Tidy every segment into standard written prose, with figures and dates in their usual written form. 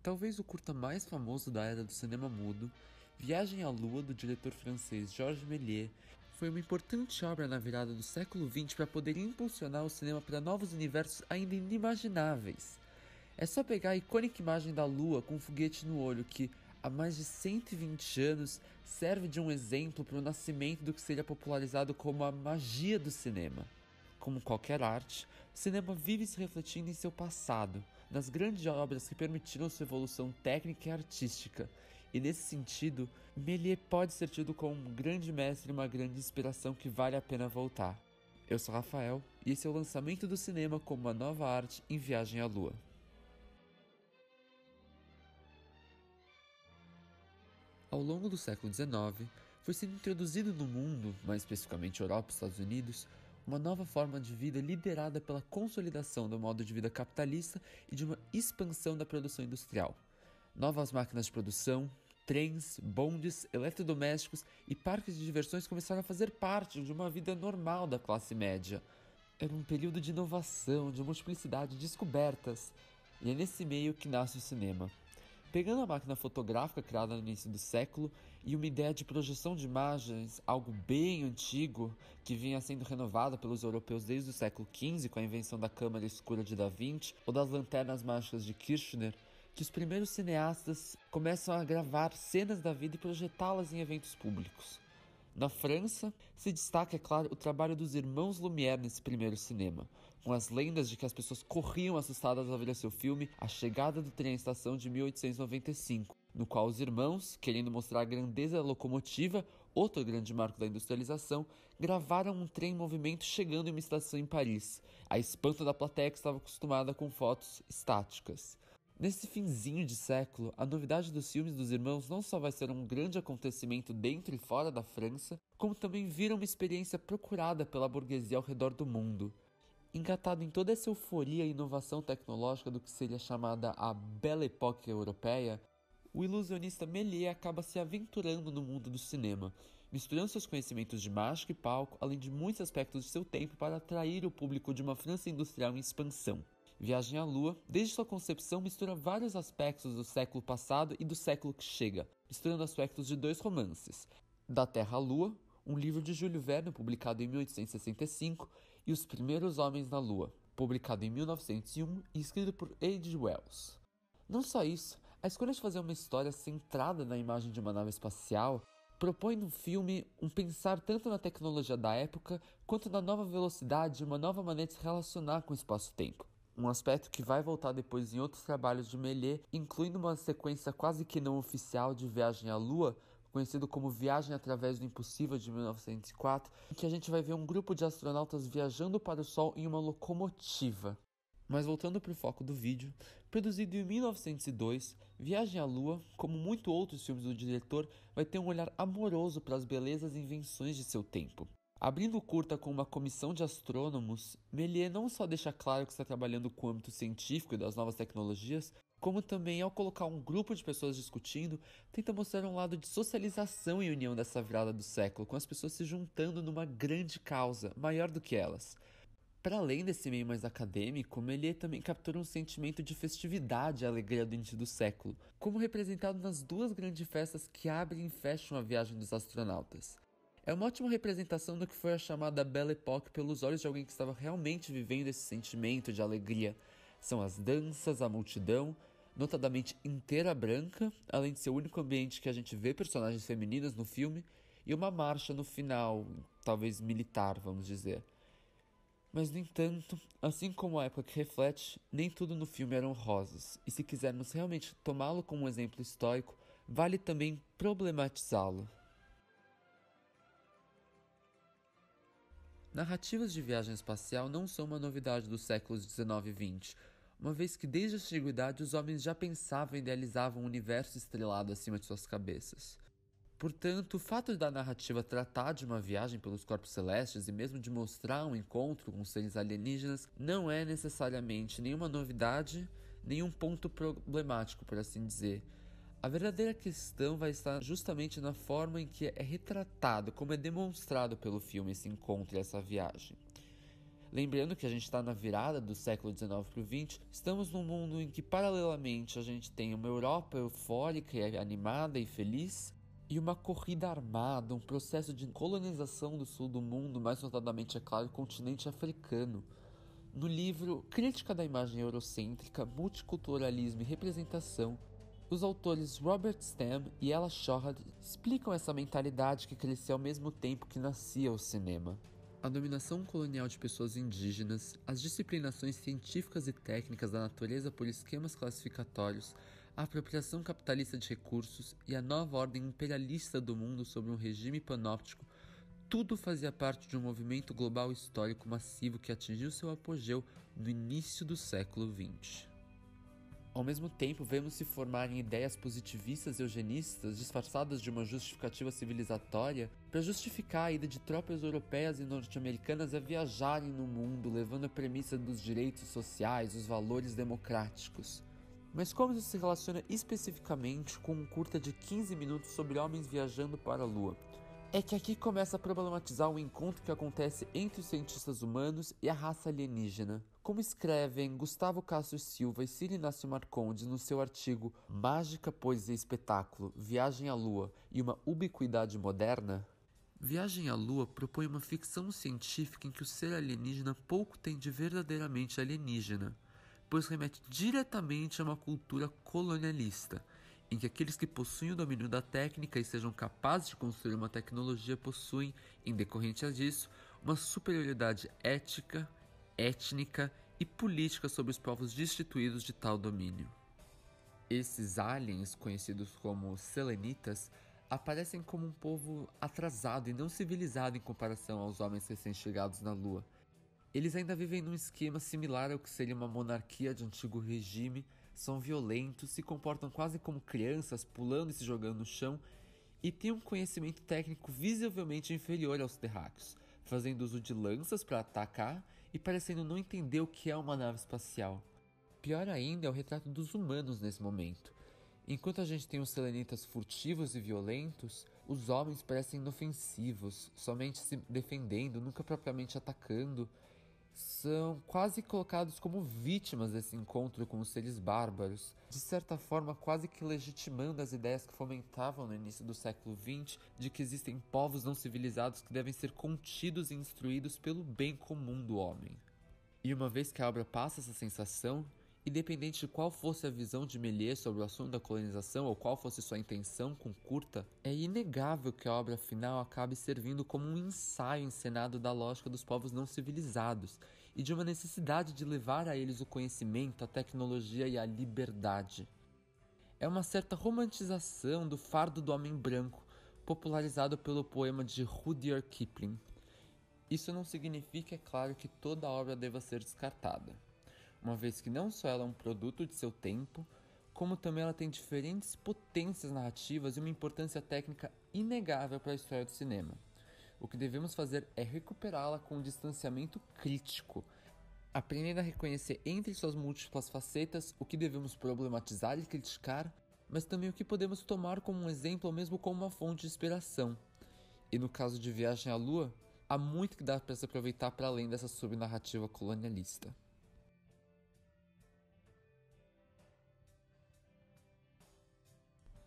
Talvez o curta mais famoso da era do cinema mudo, Viagem à Lua, do diretor francês Georges Méliès, foi uma importante obra na virada do século XX para poder impulsionar o cinema para novos universos ainda inimagináveis. É só pegar a icônica imagem da Lua com um foguete no olho que, há mais de 120 anos, serve de um exemplo para o nascimento do que seria popularizado como a magia do cinema. Como qualquer arte, o cinema vive se refletindo em seu passado, nas grandes obras que permitiram sua evolução técnica e artística, e nesse sentido, Méliès pode ser tido como um grande mestre e uma grande inspiração que vale a pena voltar. Eu sou Rafael, e esse é o lançamento do cinema como uma nova arte em Viagem à Lua. Ao longo do século XIX, foi sendo introduzido no mundo, mais especificamente Europa e Estados Unidos, uma nova forma de vida liderada pela consolidação do modo de vida capitalista e de uma expansão da produção industrial. Novas máquinas de produção, trens, bondes, eletrodomésticos e parques de diversões começaram a fazer parte de uma vida normal da classe média. Era um período de inovação, de multiplicidade, de descobertas, e é nesse meio que nasce o cinema. Pegando a máquina fotográfica criada no início do século e uma ideia de projeção de imagens, algo bem antigo, que vinha sendo renovada pelos europeus desde o século XV com a invenção da câmara escura de Da Vinci ou das lanternas mágicas de Kirchner, que os primeiros cineastas começam a gravar cenas da vida e projetá-las em eventos públicos. Na França, se destaca, é claro, o trabalho dos irmãos Lumière nesse primeiro cinema, com as lendas de que as pessoas corriam assustadas ao ver seu filme A Chegada do Trem à Estação de 1895, no qual os irmãos, querendo mostrar a grandeza da locomotiva, outro grande marco da industrialização, gravaram um trem em movimento chegando em uma estação em Paris, a espanto da plateia que estava acostumada com fotos estáticas. Nesse finzinho de século, a novidade dos filmes dos irmãos não só vai ser um grande acontecimento dentro e fora da França, como também vira uma experiência procurada pela burguesia ao redor do mundo. Engatado em toda essa euforia e inovação tecnológica do que seria chamada a Belle Époque europeia, o ilusionista Méliès acaba se aventurando no mundo do cinema, misturando seus conhecimentos de mágica e palco, além de muitos aspectos de seu tempo para atrair o público de uma França industrial em expansão. Viagem à Lua, desde sua concepção, mistura vários aspectos do século passado e do século que chega, misturando aspectos de dois romances, Da Terra à Lua, um livro de Júlio Verne, publicado em 1865, e Os Primeiros Homens na Lua, publicado em 1901 e escrito por H.G. Wells. Não só isso, a escolha de fazer uma história centrada na imagem de uma nave espacial propõe no filme um pensar tanto na tecnologia da época quanto na nova velocidade e uma nova maneira de se relacionar com o espaço-tempo. Um aspecto que vai voltar depois em outros trabalhos de Méliès, incluindo uma sequência quase que não oficial de Viagem à Lua, conhecido como Viagem através do Impossível de 1904, em que a gente vai ver um grupo de astronautas viajando para o Sol em uma locomotiva. Mas voltando para o foco do vídeo, produzido em 1902, Viagem à Lua, como muitos outros filmes do diretor, vai ter um olhar amoroso para as belezas e invenções de seu tempo. Abrindo o curta com uma comissão de astrônomos, Méliès não só deixa claro que está trabalhando com o âmbito científico e das novas tecnologias, como também, ao colocar um grupo de pessoas discutindo, tenta mostrar um lado de socialização e união dessa virada do século, com as pessoas se juntando numa grande causa, maior do que elas. Para além desse meio mais acadêmico, Méliès também captura um sentimento de festividade e alegria do início do século, como representado nas duas grandes festas que abrem e fecham a viagem dos astronautas. É uma ótima representação do que foi a chamada Belle Époque pelos olhos de alguém que estava realmente vivendo esse sentimento de alegria. São as danças, a multidão, notadamente inteira branca, além de ser o único ambiente que a gente vê personagens femininas no filme, e uma marcha no final, talvez militar, vamos dizer. Mas, no entanto, assim como a época que reflete, nem tudo no filme eram rosas, e se quisermos realmente tomá-lo como um exemplo histórico, vale também problematizá-lo. Narrativas de viagem espacial não são uma novidade dos séculos XIX e XX, uma vez que desde a antiguidade os homens já pensavam e idealizavam um universo estrelado acima de suas cabeças. Portanto, o fato da narrativa tratar de uma viagem pelos corpos celestes e mesmo de mostrar um encontro com seres alienígenas não é necessariamente nenhuma novidade, nenhum ponto problemático, por assim dizer. A verdadeira questão vai estar justamente na forma em que é retratado, como é demonstrado pelo filme esse encontro e essa viagem. Lembrando que a gente está na virada do século XIX para o XX, estamos num mundo em que, paralelamente, a gente tem uma Europa eufórica, animada e feliz, e uma corrida armada, um processo de colonização do sul do mundo, mais notadamente, é claro, o continente africano. No livro Crítica da Imagem Eurocêntrica, Multiculturalismo e Representação, os autores Robert Stem e Ella Shohat explicam essa mentalidade que crescia ao mesmo tempo que nascia o cinema. A dominação colonial de pessoas indígenas, as disciplinações científicas e técnicas da natureza por esquemas classificatórios, a apropriação capitalista de recursos e a nova ordem imperialista do mundo sob um regime panóptico, tudo fazia parte de um movimento global histórico massivo que atingiu seu apogeu no início do século XX. Ao mesmo tempo, vemos se formarem ideias positivistas e eugenistas disfarçadas de uma justificativa civilizatória para justificar a ida de tropas europeias e norte-americanas a viajarem no mundo, levando a premissa dos direitos sociais, os valores democráticos. Mas como isso se relaciona especificamente com um curta de 15 minutos sobre homens viajando para a Lua? É que aqui começa a problematizar o encontro que acontece entre os cientistas humanos e a raça alienígena. Como escrevem Gustavo Castro Silva e Ciro Inácio Marcondes no seu artigo Mágica, Poesia e Espetáculo, Viagem à Lua e uma Ubiquidade Moderna, Viagem à Lua propõe uma ficção científica em que o ser alienígena pouco tem de verdadeiramente alienígena, pois remete diretamente a uma cultura colonialista, em que aqueles que possuem o domínio da técnica e sejam capazes de construir uma tecnologia possuem, em decorrência disso, uma superioridade ética, étnica e política sobre os povos destituídos de tal domínio. Esses aliens, conhecidos como selenitas, aparecem como um povo atrasado e não civilizado em comparação aos homens recém-chegados na Lua. Eles ainda vivem num esquema similar ao que seria uma monarquia de antigo regime, são violentos, se comportam quase como crianças, pulando e se jogando no chão, e têm um conhecimento técnico visivelmente inferior aos terráqueos, fazendo uso de lanças para atacar e parecendo não entender o que é uma nave espacial. Pior ainda é o retrato dos humanos nesse momento. Enquanto a gente tem os selenitas furtivos e violentos, os homens parecem inofensivos, somente se defendendo, nunca propriamente atacando. São quase colocados como vítimas desse encontro com os seres bárbaros, de certa forma quase que legitimando as ideias que fomentavam no início do século XX de que existem povos não civilizados que devem ser contidos e instruídos pelo bem comum do homem. E uma vez que a obra passa essa sensação, independente de qual fosse a visão de Méliès sobre o assunto da colonização ou qual fosse sua intenção com Curta, é inegável que a obra final acabe servindo como um ensaio encenado da lógica dos povos não civilizados e de uma necessidade de levar a eles o conhecimento, a tecnologia e a liberdade. É uma certa romantização do fardo do homem branco, popularizado pelo poema de Rudyard Kipling. Isso não significa, é claro, que toda a obra deva ser descartada, uma vez que não só ela é um produto de seu tempo, como também ela tem diferentes potências narrativas e uma importância técnica inegável para a história do cinema. O que devemos fazer é recuperá-la com um distanciamento crítico, aprendendo a reconhecer entre suas múltiplas facetas o que devemos problematizar e criticar, mas também o que podemos tomar como um exemplo ou mesmo como uma fonte de inspiração. E no caso de Viagem à Lua, há muito que dá para se aproveitar para além dessa subnarrativa colonialista.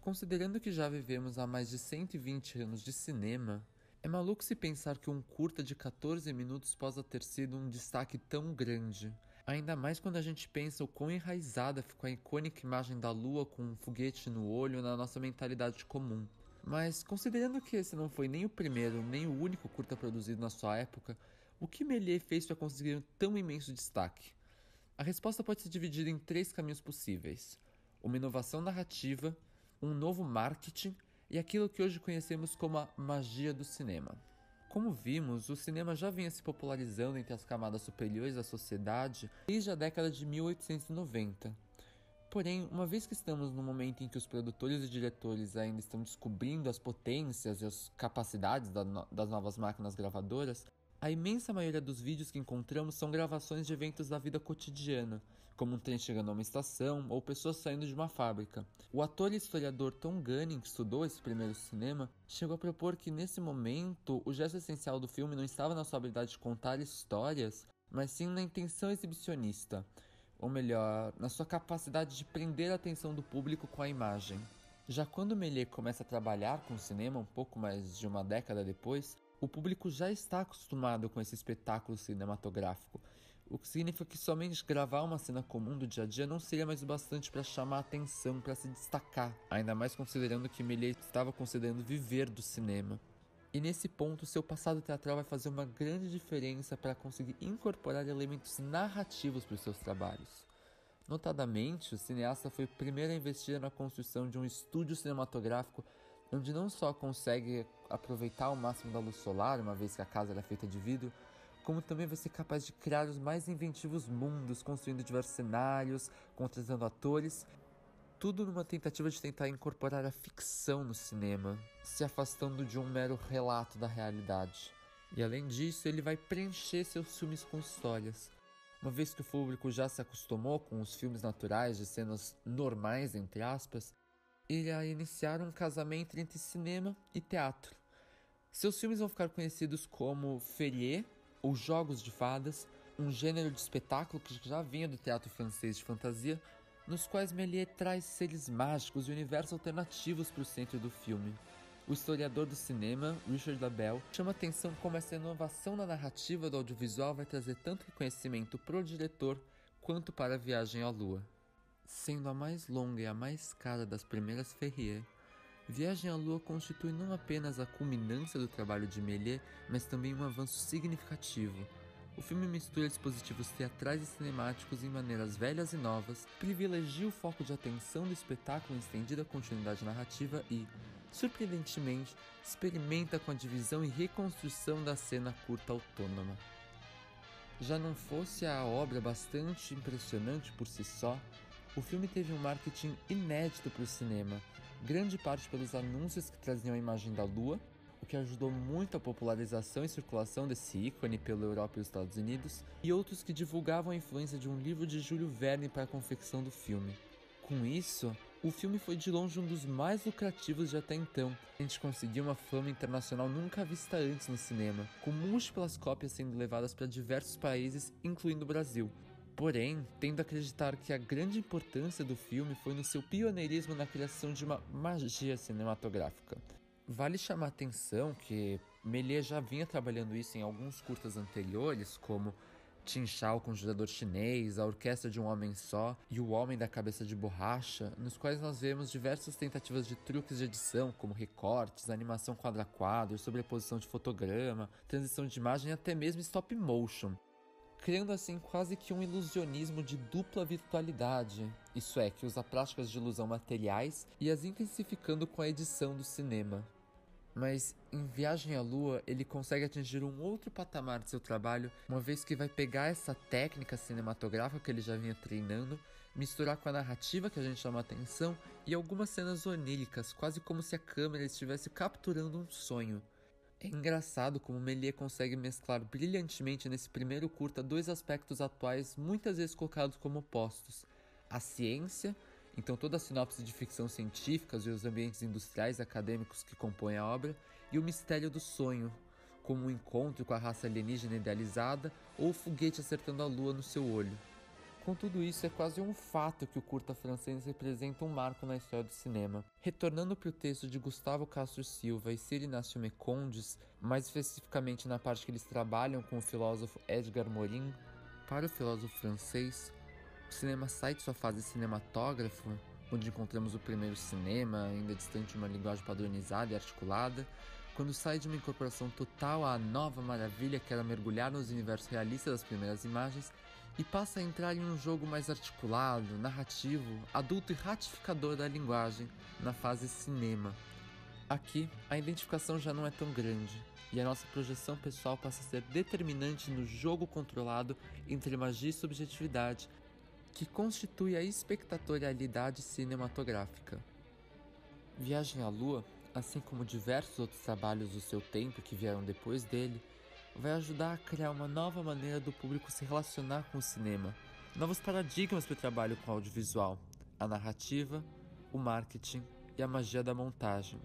Considerando que já vivemos há mais de 120 anos de cinema, é maluco se pensar que um curta de 14 minutos possa ter sido um destaque tão grande. Ainda mais quando a gente pensa o quão enraizada ficou a icônica imagem da Lua com um foguete no olho na nossa mentalidade comum. Mas, considerando que esse não foi nem o primeiro nem o único curta produzido na sua época, o que Méliès fez para conseguir um tão imenso destaque? A resposta pode ser dividida em 3 caminhos possíveis: uma inovação narrativa, um novo marketing e aquilo que hoje conhecemos como a magia do cinema. Como vimos, o cinema já vinha se popularizando entre as camadas superiores da sociedade desde a década de 1890. Porém, uma vez que estamos no momento em que os produtores e diretores ainda estão descobrindo as potências e as capacidades das novas máquinas gravadoras, a imensa maioria dos vídeos que encontramos são gravações de eventos da vida cotidiana, como um trem chegando a uma estação ou pessoas saindo de uma fábrica. O ator e historiador Tom Gunning, que estudou esse primeiro cinema, chegou a propor que nesse momento o gesto essencial do filme não estava na sua habilidade de contar histórias, mas sim na intenção exibicionista, ou melhor, na sua capacidade de prender a atenção do público com a imagem. Já quando Méliès começa a trabalhar com o cinema um pouco mais de uma década depois, o público já está acostumado com esse espetáculo cinematográfico, o que significa que somente gravar uma cena comum do dia a dia não seria mais o bastante para chamar a atenção, para se destacar, ainda mais considerando que Méliès estava considerando viver do cinema. E nesse ponto, seu passado teatral vai fazer uma grande diferença para conseguir incorporar elementos narrativos para os seus trabalhos. Notadamente, o cineasta foi o primeiro a investir na construção de um estúdio cinematográfico onde não só consegue aproveitar ao máximo da luz solar, uma vez que a casa era feita de vidro, como também vai ser capaz de criar os mais inventivos mundos, construindo diversos cenários, contratando atores, tudo numa tentativa de tentar incorporar a ficção no cinema, se afastando de um mero relato da realidade. E além disso, ele vai preencher seus filmes com histórias. Uma vez que o público já se acostumou com os filmes naturais de cenas normais, entre aspas, ele irá iniciar um casamento entre cinema e teatro. Seus filmes vão ficar conhecidos como Féerié, ou Jogos de Fadas, um gênero de espetáculo que já vinha do teatro francês de fantasia, nos quais Méliès traz seres mágicos e universos alternativos para o centro do filme. O historiador do cinema, Richard Labelle, chama atenção como essa inovação na narrativa do audiovisual vai trazer tanto reconhecimento para o diretor quanto para a Viagem à Lua. Sendo a mais longa e a mais cara das primeiras Féerié, Viagem à Lua constitui não apenas a culminância do trabalho de Méliès, mas também um avanço significativo. O filme mistura dispositivos teatrais e cinemáticos em maneiras velhas e novas, privilegia o foco de atenção do espetáculo em estendida continuidade narrativa e, surpreendentemente, experimenta com a divisão e reconstrução da cena curta autônoma. Já não fosse a obra bastante impressionante por si só, o filme teve um marketing inédito para o cinema, grande parte pelos anúncios que traziam a imagem da Lua, o que ajudou muito a popularização e circulação desse ícone pela Europa e os Estados Unidos, e outros que divulgavam a influência de um livro de Júlio Verne para a confecção do filme. Com isso, o filme foi de longe um dos mais lucrativos de até então. A gente conseguiu uma fama internacional nunca vista antes no cinema, com múltiplas cópias sendo levadas para diversos países, incluindo o Brasil. Porém, tendo a acreditar que a grande importância do filme foi no seu pioneirismo na criação de uma magia cinematográfica. Vale chamar a atenção que Méliès já vinha trabalhando isso em alguns curtas anteriores, como Tin Sha, o Conjurador Chinês, A Orquestra de um Homem Só e O Homem da Cabeça de Borracha, nos quais nós vemos diversas tentativas de truques de edição, como recortes, animação quadro a quadro, sobreposição de fotograma, transição de imagem e até mesmo stop motion, criando assim quase que um ilusionismo de dupla virtualidade, isso é, que usa práticas de ilusão materiais e as intensificando com a edição do cinema. Mas em Viagem à Lua ele consegue atingir um outro patamar de seu trabalho, uma vez que vai pegar essa técnica cinematográfica que ele já vinha treinando, misturar com a narrativa que a gente chama a atenção e algumas cenas oníricas, quase como se a câmera estivesse capturando um sonho. É engraçado como Méliès consegue mesclar brilhantemente nesse primeiro curta dois aspectos atuais muitas vezes colocados como opostos. A ciência, então toda a sinopse de ficção científica e os ambientes industriais e acadêmicos que compõem a obra, e o mistério do sonho, como um encontro com a raça alienígena idealizada ou o foguete acertando a lua no seu olho. Com tudo isso, é quase um fato que o curta francês representa um marco na história do cinema. Retornando para o texto de Gustavo Castro Silva e Sir Inácio Mecondes, mais especificamente na parte que eles trabalham com o filósofo Edgar Morin, para o filósofo francês, o cinema sai de sua fase cinematógrafo, onde encontramos o primeiro cinema, ainda distante de uma linguagem padronizada e articulada, quando sai de uma incorporação total à nova maravilha que era mergulhar nos universos realistas das primeiras imagens, e passa a entrar em um jogo mais articulado, narrativo, adulto e ratificador da linguagem, na fase cinema. Aqui, a identificação já não é tão grande, e a nossa projeção pessoal passa a ser determinante no jogo controlado entre magia e subjetividade, que constitui a espectatorialidade cinematográfica. Viagem à Lua, assim como diversos outros trabalhos do seu tempo que vieram depois dele, vai ajudar a criar uma nova maneira do público se relacionar com o cinema, novos paradigmas para o trabalho com o audiovisual, a narrativa, o marketing e a magia da montagem.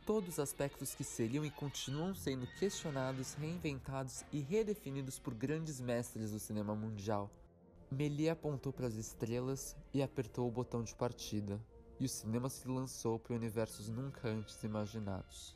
todos aspectos que seriam e continuam sendo questionados, reinventados e redefinidos por grandes mestres do cinema mundial. Méliès apontou para as estrelas e apertou o botão de partida, e o cinema se lançou para universos nunca antes imaginados.